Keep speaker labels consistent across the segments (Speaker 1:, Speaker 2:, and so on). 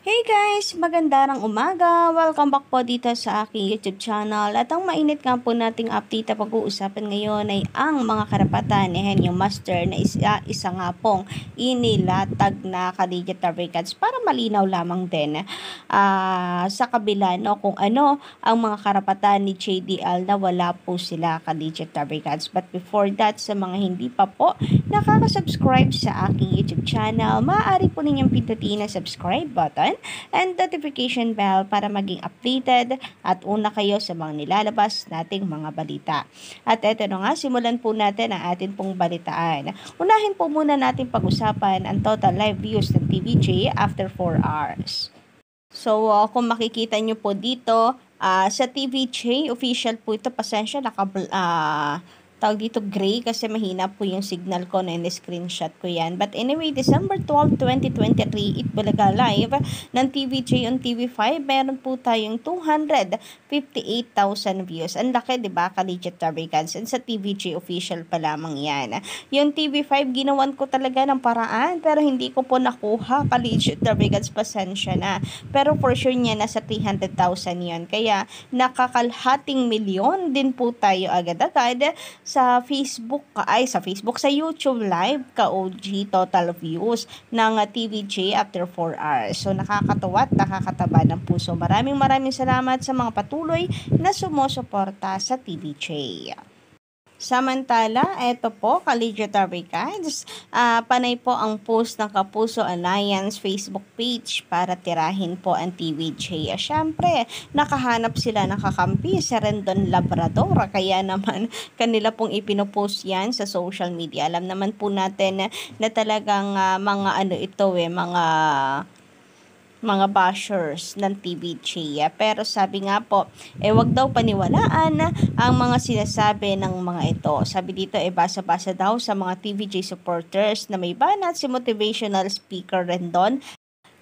Speaker 1: Hey guys! Magandang umaga! Welcome back po dito sa aking YouTube channel. At ang mainit nga po nating update na pag-uusapan ngayon ay ang mga karapatan ni Henyo Master na isa nga pong inilatag na ka-digital records para malinaw lamang din sa kabila no, kung ano ang mga karapatan ni JDL na wala po sila ka-digital records. But before that, sa mga hindi pa po nakaka-subscribe sa aking YouTube channel, maaari po ninyong pindutin ang subscribe button and notification bell para maging updated at una kayo sa mga nilalabas nating mga balita. At eto na nga, simulan po natin ang atin pong balitaan. Unahin po muna natin pag-usapan ang total live views ng TVJ after 4 hours. So, kung makikita nyo po dito, sa TVJ, official po ito, pasensya, tawag dito gray kasi mahina po yung signal ko na in-screenshot ko yan. But anyway, December 12, 2023, Itbulaga Live ng TVJ on TV5, meron po tayong 258,000 views. Ang laki, di ba? Ka-legit records. And sa TVJ official pa lamang yan. Yung TV5, ginawan ko talaga ng paraan pero hindi ko po nakuha ka-legit records. Pasensya na. Pero for sure niya, nasa 300,000 yun. Kaya nakakalhating milyon din po tayo agad-agad sa Facebook, sa YouTube Live, ka-OG total views ng TVJ after 4 hours. So, nakakatawa at nakakataba ng puso. Maraming salamat sa mga patuloy na sumusuporta sa TVJ. Samantala, eto po, ka-legitary cards, panay po ang post ng Kapuso Alliance Facebook page para tirahin po ang TVJ. Siyempre, nakahanap sila ng kakampi sa Rendon Labrador, kaya naman kanila pong ipinopost yan sa social media. Alam naman po natin na talagang mga bashers ng TVJ. Pero sabi nga po, wag daw paniwalaan ang mga sinasabi ng mga ito. Sabi dito, basa-basa daw sa mga TVJ supporters na may banat si motivational speaker Rendon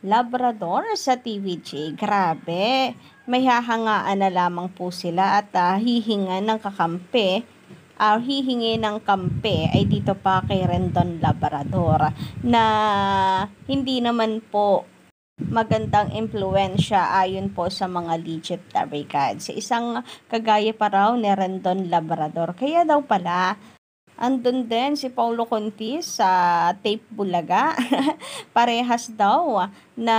Speaker 1: Labrador sa TVJ. Grabe, may hahangaan na lamang po sila at hihinga ng kakampi. Hihingi ng kampe ay dito pa kay Rendon Labrador na hindi naman po magandang impluensya ayon po sa mga legit records. Isang kagaya pa raw ni Rendon Labrador. Kaya daw pala, andun din si Paulo Contis sa Tape Bulaga. Parehas daw na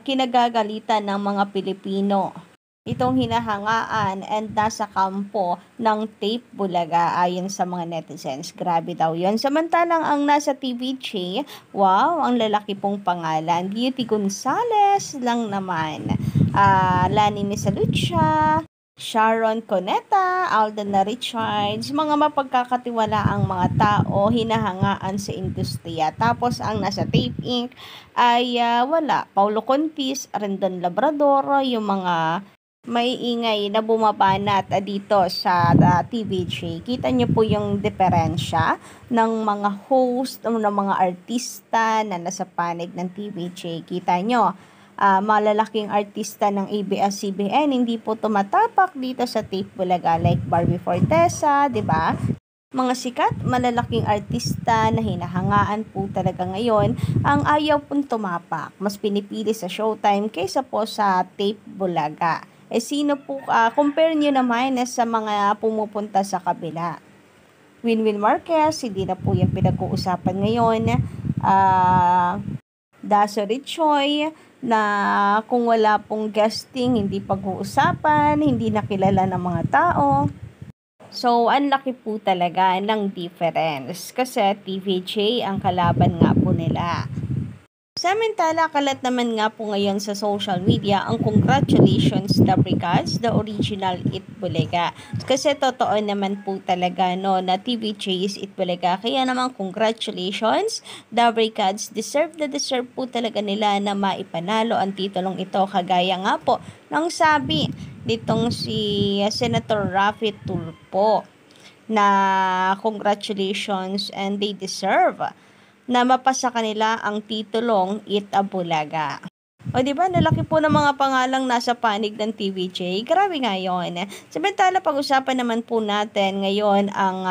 Speaker 1: kinagagalitan ng mga Pilipino itong hinahangaan and nasa kampo ng Tape Bulaga ayon sa mga netizens. Grabe daw yun. Samantalang ang nasa TVJ, wow, ang lalaki pong pangalan. Beauty Gonzales lang naman. Lani Misalucha, Sharon Coneta, Alden Richards, mga mapagkakatiwala ang mga tao, hinahangaan sa industriya. Tapos ang nasa Tape Inc. ay wala. Paulo Contis, Rendon Labrador, yung mga may ingay na bumabanat dito sa TVJ. Kita nyo po yung diferensya ng mga host, ng mga artista na nasa panig ng TVJ. Kita nyo, malalaking artista ng ABS-CBN hindi po tumatapak dito sa Tape Bulaga like Barbie Fortesa, di ba? Mga sikat, malalaking artista na hinahangaan po talaga ngayon ang ayaw pong tumapak. Mas pinipili sa Showtime kaysa po sa Tape Bulaga. Sino po, compare nyo naman sa mga pumupunta sa kabila. Winwin Marquez, hindi na po yung pinag-uusapan ngayon. Daso Richoy, na kung wala pong guesting, hindi pag-uusapan, hindi nakilala ng mga tao. So, ang laki po talaga ng difference kasi TVJ ang kalaban nga po nila. Samantala, kalat naman nga po ngayon sa social media ang congratulations the regards, the original Itbulaga. Kasi totoo naman po talaga no, na TVJ is Itbulaga. Kaya naman congratulations the regards. Deserve po talaga nila na maipanalo ang titulong ito. Kagaya nga po ng sabi nitong si Senator Raffy Tulfo na congratulations and they deserve na mapasa kanila ang titulong Itbulaga. O diba, nalaki po ng mga pangalang nasa panig ng TVJ. Grabe nga yun. Samantala, pag-usapan naman po natin ngayon ang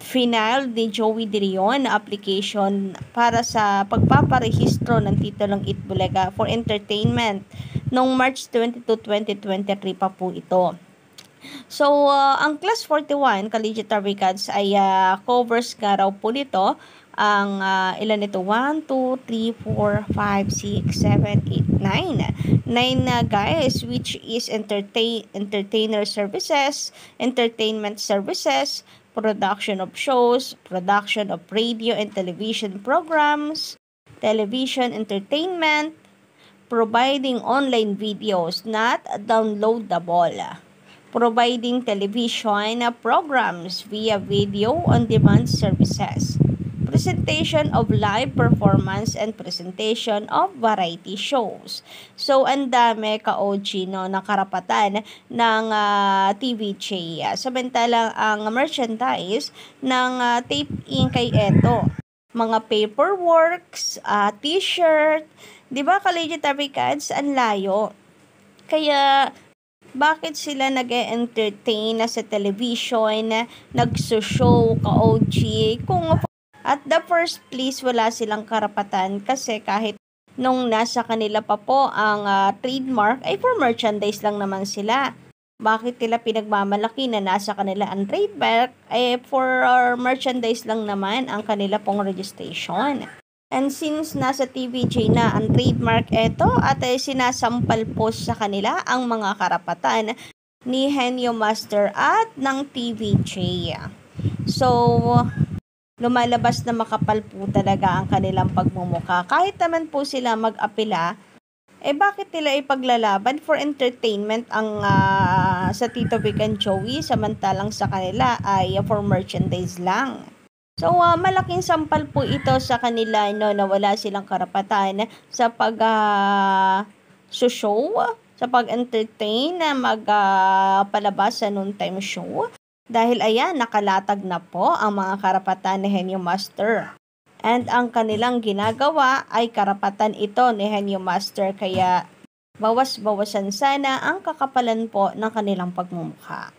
Speaker 1: final ni Joey De Leon na application para sa pagpaparehistro ng titulong Itbulaga for Entertainment noong March 22, 2023 pa po ito. So, ang Class 41 Collegiate Taricats ay covers nga raw po nito ang ilan ito? 1, 2, 3, 4, 5, 6, 7, 8, 9. 9 guys, which is entertainer services, entertainment services, production of shows, production of radio and television programs, television entertainment, providing online videos not downloadable, providing television programs via video on demand services, presentation of live performance and presentation of variety shows. So, ang dami ka-OG no, na karapatan ng TVJ. Samantalang ang merchandise ng Tape Inc. ay eto. Mga paperworks, t-shirt, di ba Collegiate Taricats, ang layo. Kaya, bakit sila nag-entertain sa television, nagsushow ka-OG, kung at the first place, wala silang karapatan kasi kahit nung nasa kanila pa po ang trademark, ay for merchandise lang naman sila. Bakit nila pinagmamalaki na nasa kanila ang trademark, ay for merchandise lang naman ang kanila pong registration. And since nasa TVJ na ang trademark eto at ay sinasampal po sa kanila ang mga karapatan ni Henyo Master at ng TVJ. So, lumalabas na makapal po talaga ang kanilang pagmumukha. Kahit naman po sila mag-apela, bakit nila ipaglalaban for entertainment ang sa Tito Vic and Joey, samantalang sa kanila ay for merchandise lang. So, malaking sampal po ito sa kanila no, na wala silang karapatan sa pag-show, sa pag-entertain, na magpalabas sa noontime show. Dahil ayan, nakalatag na po ang mga karapatan ni Henyo Master. And ang kanilang ginagawa ay karapatan ito ni Henyo Master, kaya bawas-bawasan sana ang kakapalan po ng kanilang pagmumukha.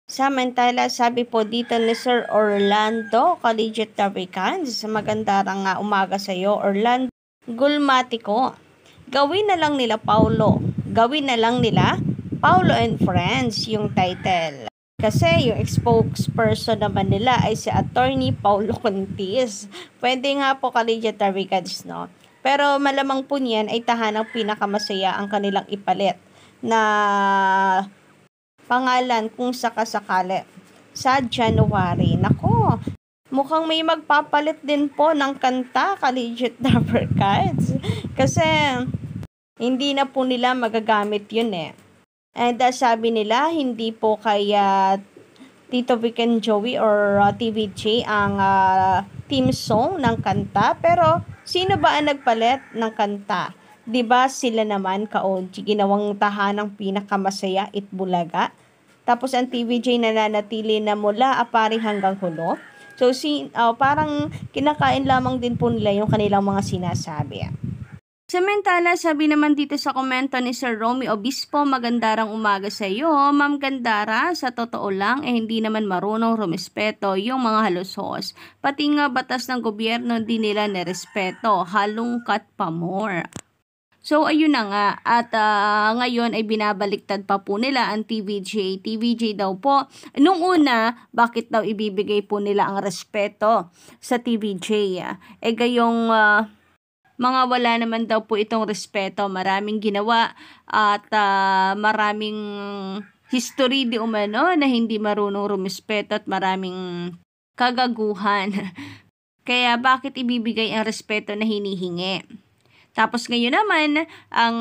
Speaker 1: Samantala, sabi po dito ni Sir Orlando Collegiate Taricats, magandang umaga sa iyo, Orlando Gulmatico. Gawin na lang nila Paulo and Friends yung title. Kasi yung spokesperson naman nila ay si Attorney Paulo Contis. Pwede nga po Collegiate Taricats, no? Pero malamang po niyan ay tahanang pinakamasaya ang kanilang ipalit na pangalan kung sakasakali sa January. Nako, mukhang may magpapalit din po ng kanta Collegiate Taricats. Kasi hindi na po nila magagamit yun eh. And sabi nila, hindi po kaya Tito Vic and Joey or TVJ ang theme song ng kanta. Pero, sino ba ang nagpalit ng kanta? Diba sila naman, ka-OG, ginawang tahanang pinakamasaya, Itbulaga. Tapos, ang TVJ nananatili na mula apari hanggang hulo. So, parang kinakain lamang din po nila yung kanilang mga sinasabi. Samantala, sabi naman dito sa komento ni Sir Romy Obispo, magandarang umaga sa iyo. Ma'am Gandara, sa totoo lang, hindi naman marunong rumespeto yung mga halusos. Pati nga batas ng gobyerno di nila nerespeto, halungkat pa more. So, ayun na nga. At ngayon ay binabaliktad pa po nila ang TVJ. TVJ daw po. Nung una, bakit daw ibibigay po nila ang respeto sa TVJ? Gayong mga wala naman daw po itong respeto. Maraming ginawa at maraming history di umano na hindi marunong rumespeto at maraming kagaguhan. Kaya bakit ibibigay ang respeto na hinihingi? Tapos ngayon naman, ang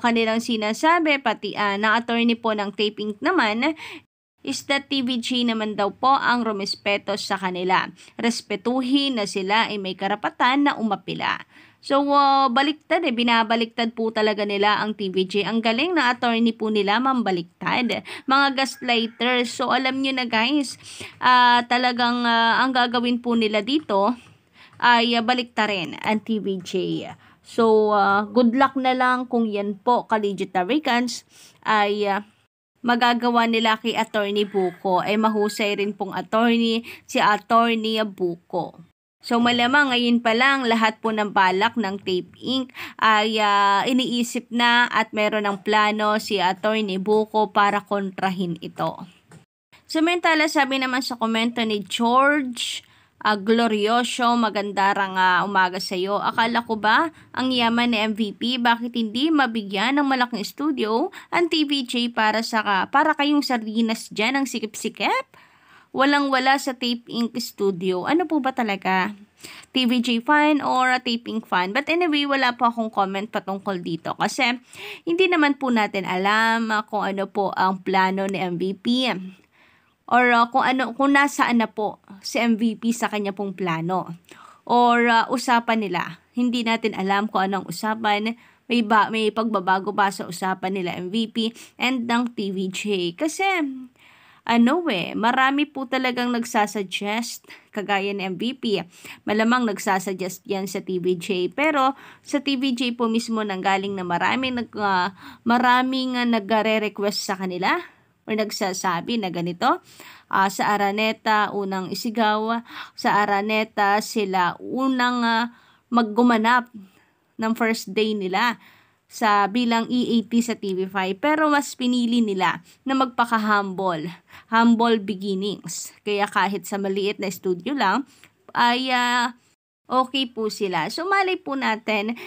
Speaker 1: kanilang sinasabi, pati na attorney po ng taping naman, is that TVJ naman daw po ang rumespeto sa kanila. Respetuhin na sila ay may karapatan na umapila. So, baliktad binabaliktad po talaga nila ang TVJ. Ang galing na attorney po nila, mambaliktad. Mga gaslighters. So, alam nyo na guys, talagang ang gagawin po nila dito ay baliktarin ang TVJ. So, good luck na lang kung yan po, Collegiate Taricats, ay magagawa nila kay Attorney Buko. Mahusay rin pong attorney si Attorney Buko. So malamang ngayon pa lang lahat po ng balak ng Tape Inc. ay iniisip na at meron ng plano si Attorney Buko para kontrahin ito. Samantala, sabi naman sa komento ni George Glorioso, magandang umaga sa iyo. Akala ko ba ang yaman ni MVP, bakit hindi mabigyan ng malaking studio ang TVJ para kayong sardinas dyan ang sikip-sikip? Walang-wala sa Tape Inc. studio. Ano po ba talaga? TVJ fan or Tape Inc. fan? But anyway, wala po akong comment patungkol dito kasi hindi naman po natin alam kung ano po ang plano ni MVP or kung nasaan na po si MVP sa kanya pong plano or usapan nila. Hindi natin alam kung anong usapan. May pagbabago ba sa usapan nila MVP and ng TVJ kasi marami po talagang nagsasuggest, kagaya ng MVP. Malamang nagsasuggest yan sa TVJ. Pero sa TVJ po mismo nanggaling na maraming nagre-request sa kanila or nagsasabi na ganito. Sa Araneta, unang isigaw. Sa Araneta, sila unang maggumanap ng first day nila sa bilang EAT sa TV5, pero mas pinili nila na magpaka-humble beginnings. Kaya kahit sa maliit na studio lang ay okay po sila. So malay po natin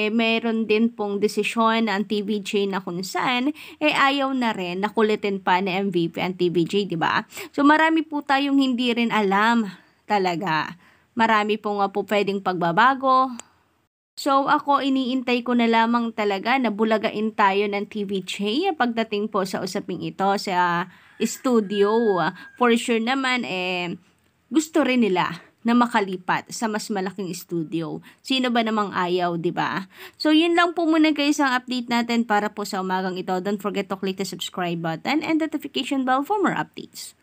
Speaker 1: meron din pong desisyon ang TVJ na kung saan ayaw na rin nakulitin pa ni MVP ang TVJ, di ba? So marami po tayong hindi rin alam talaga. Marami po nga po pwedeng pagbabago. So ako iniintay ko na lamang talaga na bulagain tayo ng TVJ pagdating po sa usaping ito sa studio. For sure naman gusto rin nila na makalipat sa mas malaking studio. Sino ba namang ayaw, 'di ba? So yun lang po muna guys ang update natin para po sa umagang ito. Don't forget to click the subscribe button and notification bell for more updates.